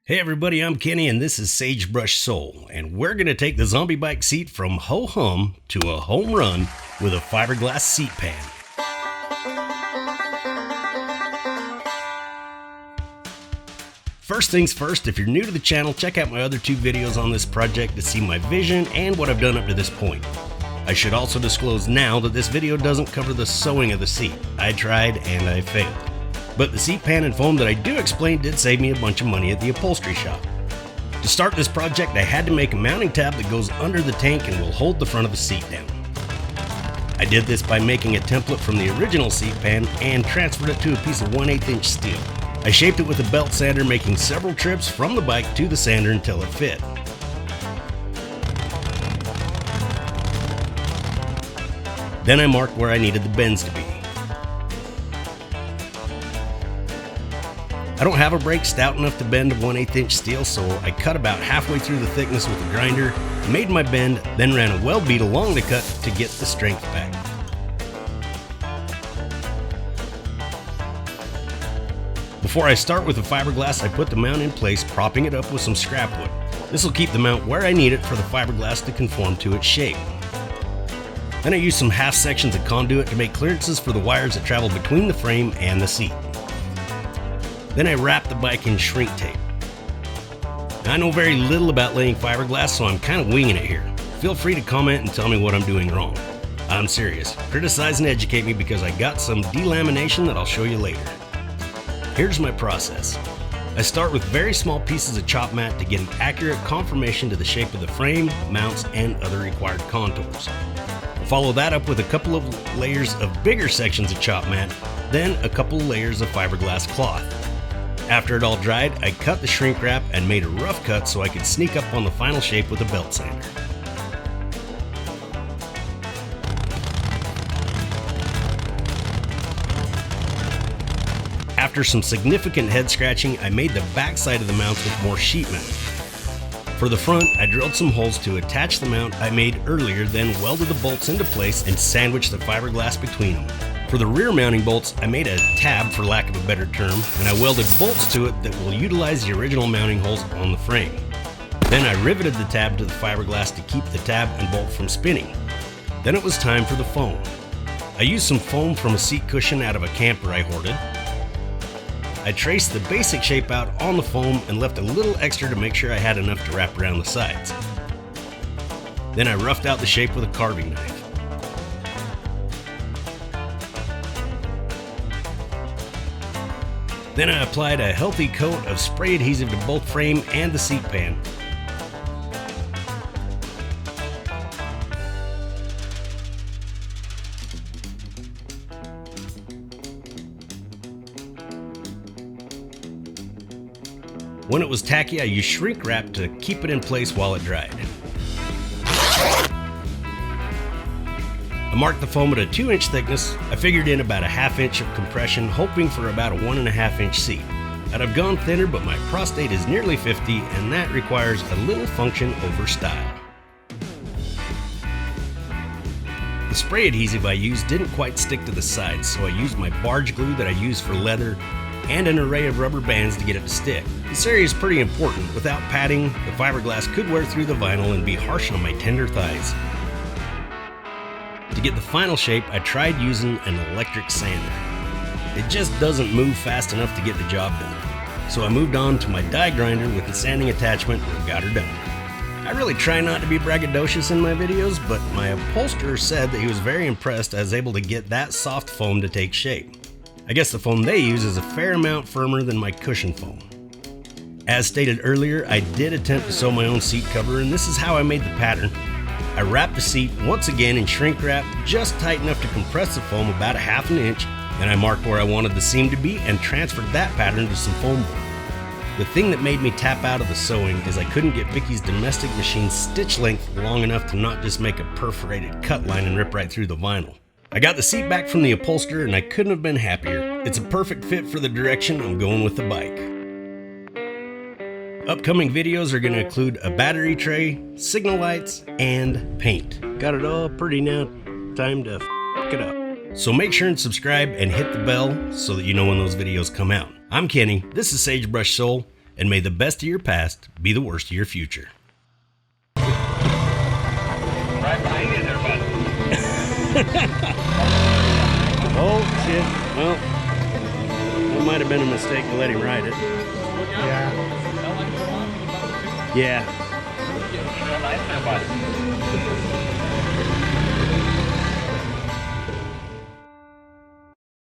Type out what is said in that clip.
Hey everybody, I'm Kenny and this is Sagebrush Soul, and we're going to take the zombie bike seat from ho-hum to a home run with a fiberglass seat pan. First things first, if you're new to the channel, check out my other two videos on this project to see my vision and what I've done up to this point. I should also disclose now that this video doesn't cover the sewing of the seat. I tried and I failed. But the seat pan and foam that I do explain did save me a bunch of money at the upholstery shop. To start this project, I had to make a mounting tab that goes under the tank and will hold the front of the seat down. I did this by making a template from the original seat pan and transferred it to a piece of 1/8 inch steel. I shaped it with a belt sander, making several trips from the bike to the sander until it fit. Then I marked where I needed the bends to be. I don't have a brake stout enough to bend a 1/8 inch steel, so I cut about halfway through the thickness with a grinder, made my bend, then ran a weld bead along the cut to get the strength back. Before I start with the fiberglass, I put the mount in place, propping it up with some scrap wood. This will keep the mount where I need it for the fiberglass to conform to its shape. Then I used some half sections of conduit to make clearances for the wires that travel between the frame and the seat. Then I wrapped the bike in shrink tape. Now, I know very little about laying fiberglass, so I'm kind of winging it here. Feel free to comment and tell me what I'm doing wrong. I'm serious. Criticize and educate me because I got some delamination that I'll show you later. Here's my process. I start with very small pieces of chop mat to get an accurate confirmation to the shape of the frame, mounts, and other required contours. Follow that up with a couple of layers of bigger sections of chop mat, then a couple layers of fiberglass cloth. After it all dried, I cut the shrink wrap and made a rough cut so I could sneak up on the final shape with a belt sander. After some significant head scratching, I made the back side of the mounts with more sheet metal. For the front, I drilled some holes to attach the mount I made earlier, then welded the bolts into place and sandwiched the fiberglass between them. For the rear mounting bolts, I made a tab, for lack of a better term, and I welded bolts to it that will utilize the original mounting holes on the frame. Then I riveted the tab to the fiberglass to keep the tab and bolt from spinning. Then it was time for the foam. I used some foam from a seat cushion out of a camper I hoarded. I traced the basic shape out on the foam and left a little extra to make sure I had enough to wrap around the sides. Then I roughed out the shape with a carving knife. Then I applied a healthy coat of spray adhesive to both frame and the seat pan. When it was tacky, I used shrink wrap to keep it in place while it dried. I marked the foam at a 2-inch thickness. I figured in about a 1/2 inch of compression, hoping for about a 1.5 inch seat. I've gone thinner, but my prostate is nearly 50, and that requires a little function over style. The spray adhesive I used didn't quite stick to the sides, so I used my barge glue that I use for leather and an array of rubber bands to get it to stick. This area is pretty important. Without padding, the fiberglass could wear through the vinyl and be harsh on my tender thighs. To get the final shape, I tried using an electric sander. It just doesn't move fast enough to get the job done. So I moved on to my die grinder with the sanding attachment and got her done. I really try not to be braggadocious in my videos, but my upholsterer said that he was very impressed I was able to get that soft foam to take shape. I guess the foam they use is a fair amount firmer than my cushion foam. As stated earlier, I did attempt to sew my own seat cover, and this is how I made the pattern. I wrapped the seat once again in shrink wrap, just tight enough to compress the foam about a 1/2 inch. Then I marked where I wanted the seam to be and transferred that pattern to some foam board. The thing that made me tap out of the sewing is I couldn't get Vicky's domestic machine stitch length long enough to not just make a perforated cut line and rip right through the vinyl. I got the seat back from the upholsterer and I couldn't have been happier. It's a perfect fit for the direction I'm going with the bike. Upcoming videos are going to include a battery tray, signal lights, and paint. Got it all pretty now. Time to f it up. So make sure and subscribe and hit the bell so that you know when those videos come out. I'm Kenny, this is Sagebrush Soul, And may the best of your past be the worst of your future. Right behind you there, bud. Oh, shit. Well, that might have been a mistake to let him ride it. Yeah. Yeah. You're doing nice there, bud.